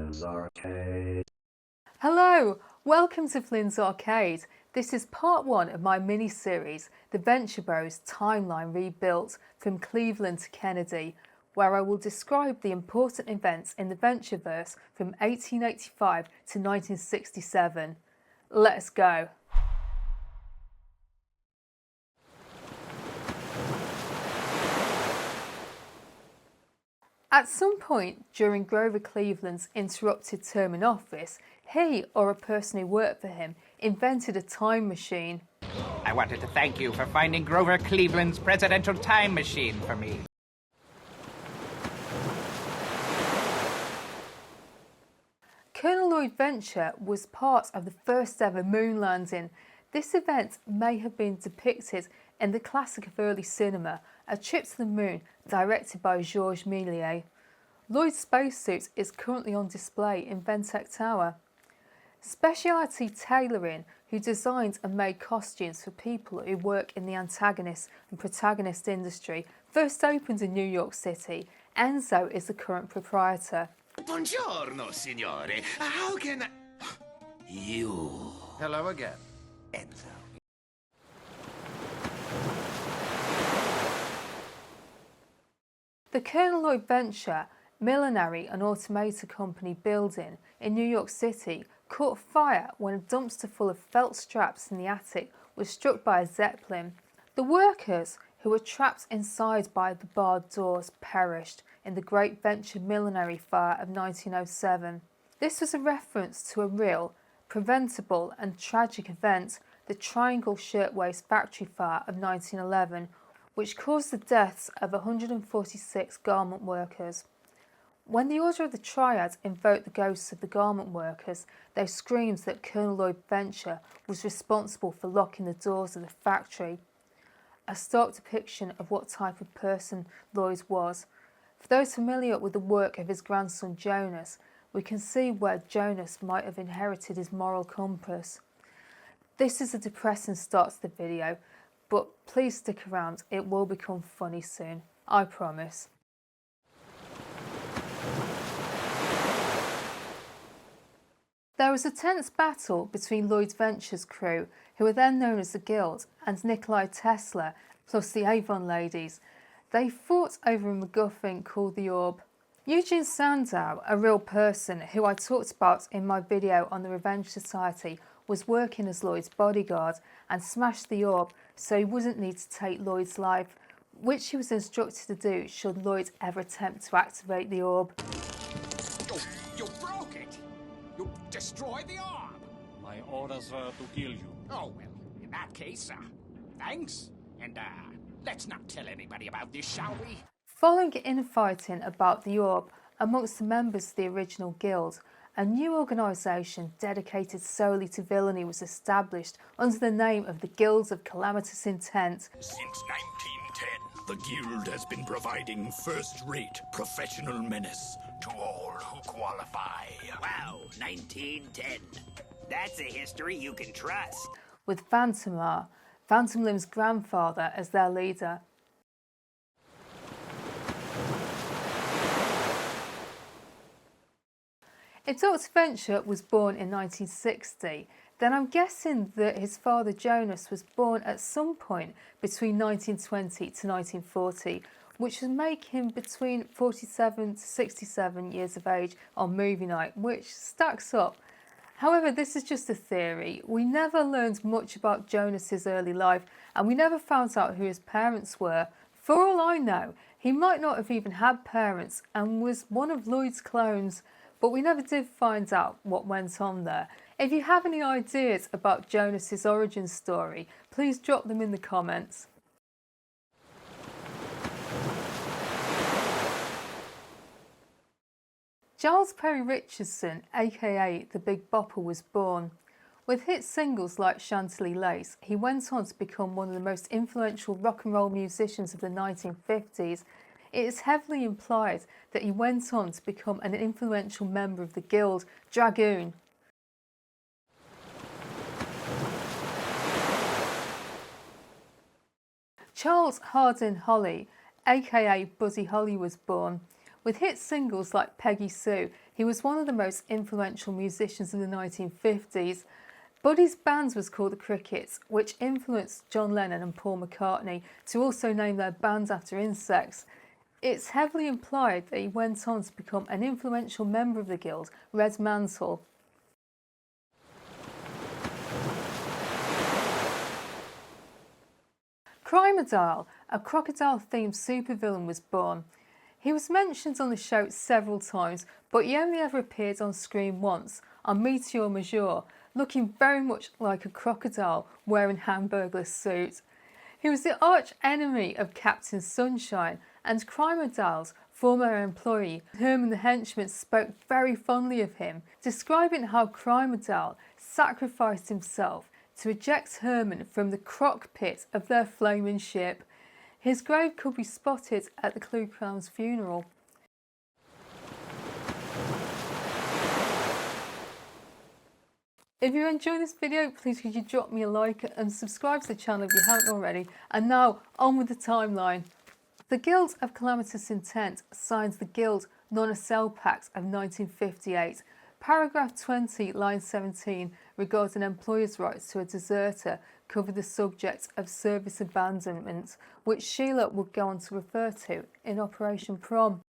Flynn's Arcade. Hello, welcome to Flynn's Arcade. This is part one of my mini-series, The Ventureverse Timeline Rebuilt from Cleveland to Kennedy, where I will describe the important events in the Ventureverse from 1885 to 1967. Let's go. At some point during Grover Cleveland's interrupted term in office, he, or a person who worked for him, invented a time machine. I wanted to thank you for finding Grover Cleveland's presidential time machine for me. Colonel Lloyd Venture was part of the first ever moon landing. This event may have been depicted in the classic of early cinema, A Trip to the Moon, directed by Georges Méliès. Lloyd's spacesuit is currently on display in Ventec Tower. Speciality Tailoring, who designed and made costumes for people who work in the antagonist and protagonist industry, first opened in New York City. Enzo is the current proprietor. Buongiorno, signore. How can I... You... Hello again. Enzo. The Colonel Lloyd Venture Millinery and Automator Company building in New York City caught fire when a dumpster full of felt straps in the attic was struck by a zeppelin. The workers, who were trapped inside by the barred doors, perished in the Great Venture Millinery Fire of 1907. This was a reference to a real, preventable and tragic event, the Triangle Shirtwaist Factory Fire of 1911, which caused the deaths of 146 garment workers. When the Order of the Triad invoked the ghosts of the garment workers, they screamed that Colonel Lloyd Venture was responsible for locking the doors of the factory. A stark depiction of what type of person Lloyd was. For those familiar with the work of his grandson Jonas, we can see where Jonas might have inherited his moral compass. This is a depressing start to the video, but please stick around, it will become funny soon, I promise. There was a tense battle between Lloyd Venture's crew, who were then known as the Guild, and Nikola Tesla, plus the Avon ladies. They fought over a MacGuffin called the Orb. Eugene Sandow, a real person who I talked about in my video on the Revenge Society, was working as Lloyd's bodyguard and smashed the Orb so he wouldn't need to take Lloyd's life, which he was instructed to do should Lloyd ever attempt to activate the Orb. You broke it! You destroyed the orb! My orders were to kill you. Oh, well, in that case, thanks. And, let's not tell anybody about this, shall we? Following infighting about the Orb amongst the members of the original Guild, a new organisation dedicated solely to villainy was established under the name of the Guilds of Calamitous Intent. Since 1910, the Guild has been providing first-rate professional menace to all who qualify. Wow, 1910. That's a history you can trust. With Phantomar, Phantom Limb's grandfather, as their leader. If Dr. Venture was born in 1960, then I'm guessing that his father Jonas was born at some point between 1920 to 1940, which would make him between 47 to 67 years of age on movie night, which stacks up. However, this is just a theory. We never learned much about Jonas's early life, and we never found out who his parents were. For all I know, he might not have even had parents and was one of Lloyd's clones, but we never did find out what went on there. If you have any ideas about Jonas's origin story, please drop them in the comments. Giles Perry Richardson, aka the Big Bopper, was born. With hit singles like Chantilly Lace, he went on to become one of the most influential rock and roll musicians of the 1950s. It is heavily implied that he went on to become an influential member of the Guild Dragoon. Charles Harden Holly, aka Buddy Holly, was born. With hit singles like Peggy Sue, he was one of the most influential musicians in the 1950s. Buddy's band was called the Crickets, which influenced John Lennon and Paul McCartney to also name their band after insects. It's heavily implied that he went on to become an influential member of the guild, Red Mantle. Crimeadal, a crocodile-themed supervillain, was born. He was mentioned on the show several times, but he only ever appeared on screen once, on Meteor Majeure, looking very much like a crocodile wearing a Hamburglar suit. He was the arch enemy of Captain Sunshine, and Crimeadal's former employee, Herman the Henchman, spoke very fondly of him, describing how Crimeadal sacrificed himself to eject Herman from the crock pit of their flaming ship. His grave could be spotted at the Clue Clown's funeral. If you enjoyed this video, please could you drop me a like and subscribe to the channel if you haven't already. And now, on with the timeline. The Guild of Calamitous Intent signs the Guild Non-Assail Pact of 1958. Paragraph 20, line 17, regarding employers' rights to a deserter, covered the subject of service abandonment, which Sheila would go on to refer to in Operation Prom.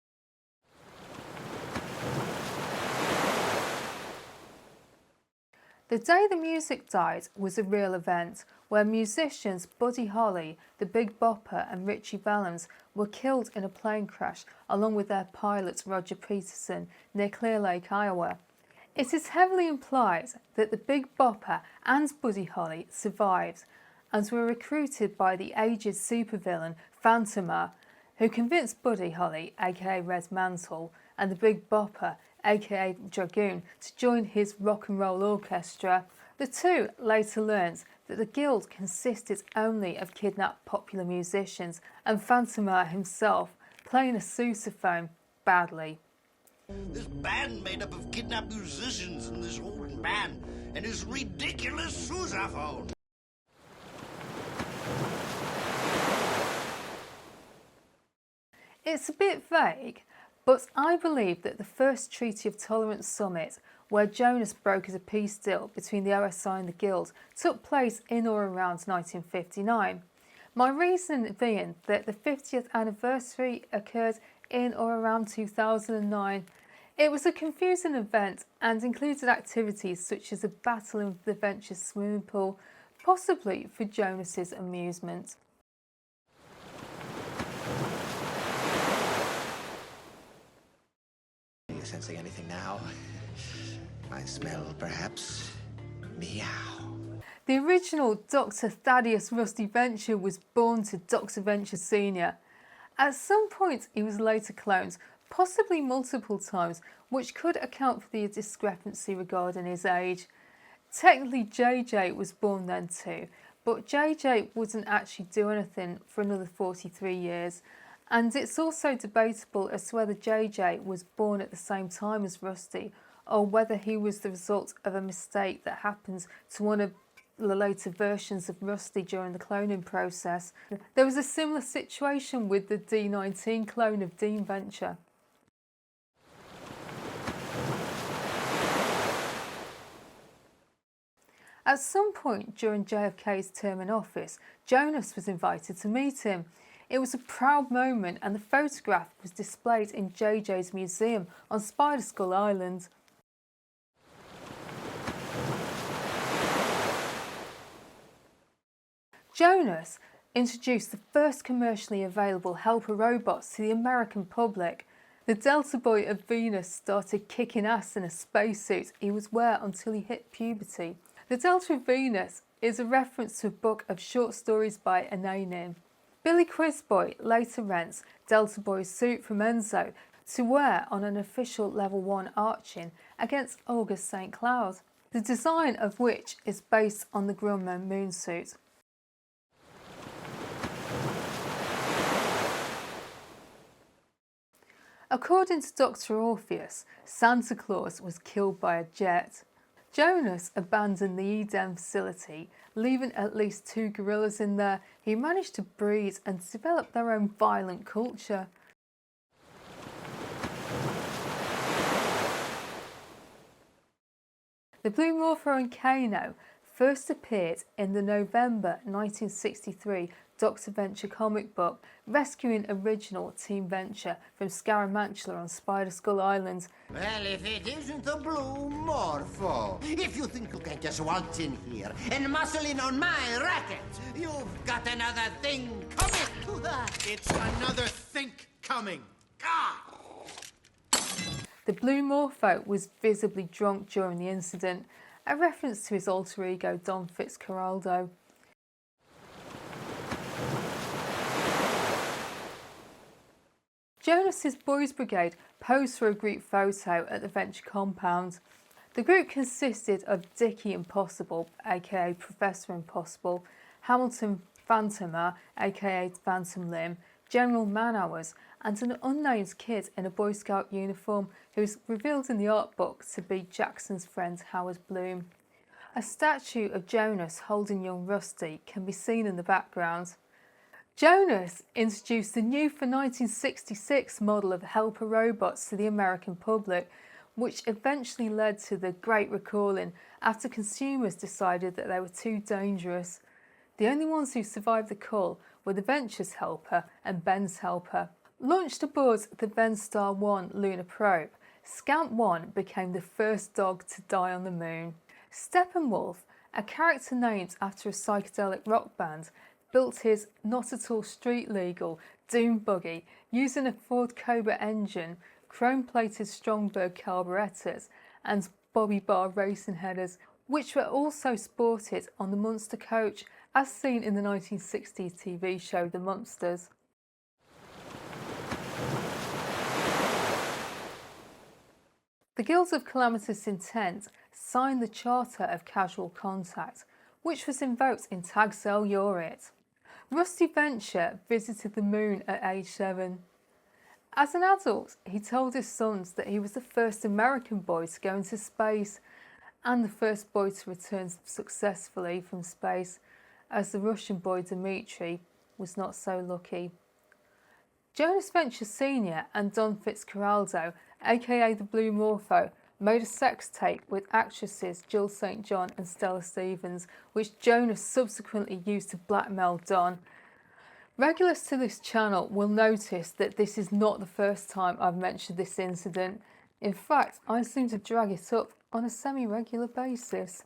The day the music died was a real event, where musicians Buddy Holly, the Big Bopper and Richie Valens were killed in a plane crash along with their pilot Roger Peterson near Clear Lake, Iowa. It is heavily implied that the Big Bopper and Buddy Holly survived and were recruited by the aged supervillain Phantoma, who convinced Buddy Holly, aka Red Mantle, and the Big Bopper, aka Dragoon, to join his rock and roll orchestra. The two later learned that the guild consisted only of kidnapped popular musicians, and Phantoma himself playing a sousaphone badly. This band made up of kidnapped musicians and this old man and his ridiculous sousaphone. It's a bit vague, but I believe that the first Treaty of Tolerance summit, where Jonas brokered a peace deal between the OSI and the Guild, took place in or around 1959. My reason being that the 50th anniversary occurred in or around 2009. It was a confusing event and included activities such as a battle in the Venture swimming pool, possibly for Jonas's amusement. Are you sensing anything now? I smell, perhaps, meow. The original Dr. Thaddeus Rusty Venture was born to Dr. Venture Sr. At some point he was later cloned, possibly multiple times, which could account for the discrepancy regarding his age. Technically JJ was born then too, but JJ wouldn't actually do anything for another 43 years, and it's also debatable as to whether JJ was born at the same time as Rusty, or whether he was the result of a mistake that happened to one of the later versions of Rusty during the cloning process. There was a similar situation with the D19 clone of Dean Venture. At some point during JFK's term in office, Jonas was invited to meet him. It was a proud moment and the photograph was displayed in JJ's museum on Spider Skull Island. Jonas introduced the first commercially available helper robots to the American public. The Delta Boy of Venus started kicking ass in a spacesuit he would wear until he hit puberty. The Delta of Venus is a reference to a book of short stories by Ananin. Billy Quizboy later rents Delta Boy's suit from Enzo to wear on an official Level 1 arching against August St. Cloud, the design of which is based on the Grumman moon suit. According to Dr. Orpheus, Santa Claus was killed by a jet. Jonas abandoned the Eden facility, leaving at least 2 gorillas in there. He managed to breed and develop their own violent culture. The Bluemorpho and Kano first appeared in the November 1963 Dr. Venture comic book, rescuing original Team Venture from Scaramantula on Spider Skull Island. Well, if it isn't the Bluemorpho. If you think you can just waltz in here and muscle in on my racket, you've got another thing coming. It's another think coming. The Bluemorpho was visibly drunk during the incident, a reference to his alter ego Don Fitzcarraldo. Jonas's Boys Brigade posed for a group photo at the Venture compound. The group consisted of Dickie Impossible, aka Professor Impossible, Hamilton Phantomer, aka Phantom Limb, General Man-Hours, and an unnamed kid in a Boy Scout uniform who was revealed in the art book to be Jackson's friend Howard Bloom. A statue of Jonas holding young Rusty can be seen in the background. Jonas introduced the new for 1966 model of helper robots to the American public, which eventually led to the Great Recalling after consumers decided that they were too dangerous. The only ones who survived the cull were the Venture's helper and Ben's helper. Launched aboard the Venstar 1 lunar probe, Scamp 1 became the first dog to die on the moon. Steppenwolf, a character named after a psychedelic rock band, built his not at all street legal Doom buggy using a Ford Cobra engine, chrome-plated Stromberg carburetors and Bobby Bar racing headers, which were also sported on the Munster coach as seen in the 1960s TV show The Munsters. The Guilds of Calamitous Intent signed the Charter of Casual Contact, which was invoked in Tag Cell You're It. Rusty Venture visited the moon at age 7. As an adult, he told his sons that he was the first American boy to go into space and the first boy to return successfully from space, as the Russian boy Dmitri was not so lucky. Jonas Venture Sr. and Don Fitzcarraldo, aka the Bluemorpho, made a sex tape with actresses Jill St. John and Stella Stevens, which Jonas subsequently used to blackmail Don. Regulars to this channel will notice that this is not the first time I've mentioned this incident. In fact, I seem to drag it up on a semi-regular basis.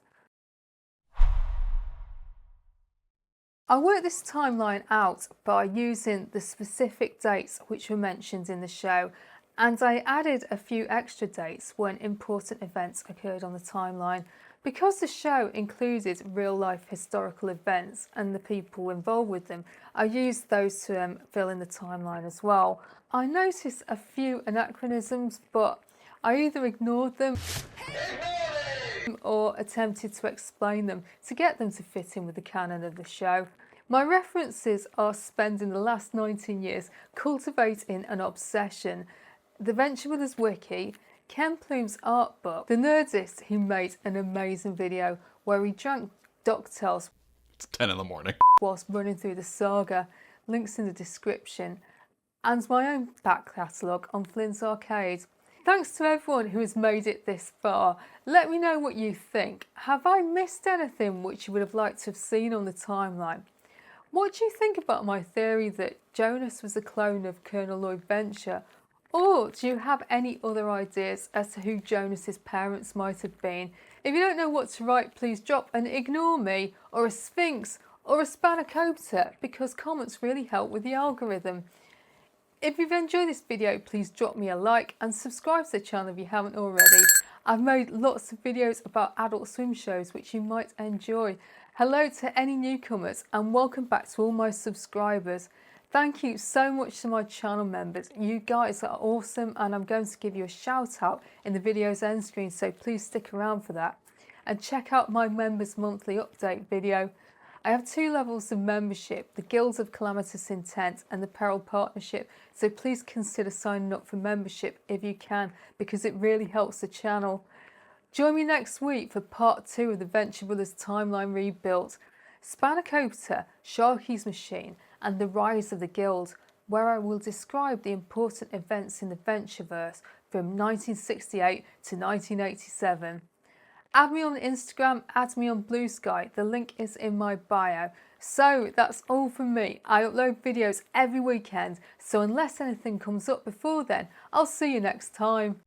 I worked this timeline out by using the specific dates which were mentioned in the show, and I added a few extra dates when important events occurred on the timeline. Because the show included real-life historical events and the people involved with them, I used those to fill in the timeline as well. I noticed a few anachronisms, but I either ignored them or attempted to explain them to get them to fit in with the canon of the show. My references are spending the last 19 years cultivating an obsession. The Ventureverse wiki, Ken Plume's art book, the Nerdist who made an amazing video where he drank Ducktails. It's 10 in the morning. Whilst running through the saga, links in the description, and my own back catalogue on Flynn's Arcade. Thanks to everyone who has made it this far. Let me know what you think. Have I missed anything which you would have liked to have seen on the timeline? What do you think about my theory that Jonas was a clone of Colonel Lloyd Venture? Or do you have any other ideas as to who Jonas's parents might have been? If you don't know what to write, please drop an ignore me or a sphinx or a Spanakopita, because comments really help with the algorithm. If you've enjoyed this video, please drop me a like and subscribe to the channel if you haven't already. I've made lots of videos about Adult Swim shows which you might enjoy. Hello to any newcomers and welcome back to all my subscribers. Thank you so much to my channel members. You guys are awesome, and I'm going to give you a shout out in the video's end screen, so please stick around for that. And check out my members monthly update video. I have 2 levels of membership, the Guilds of Calamitous Intent and the Peril Partnership, so please consider signing up for membership if you can, because it really helps the channel. Join me next week for part 2 of the Ventureverse timeline rebuild, Spanakopita, Sharky's Machine, and the Rise of the Guild, where I will describe the important events in the Ventureverse from 1968 to 1987. Add me on Instagram, add me on Blue Sky, the link is in my bio. So that's all from me. I upload videos every weekend, so unless anything comes up before then, I'll see you next time.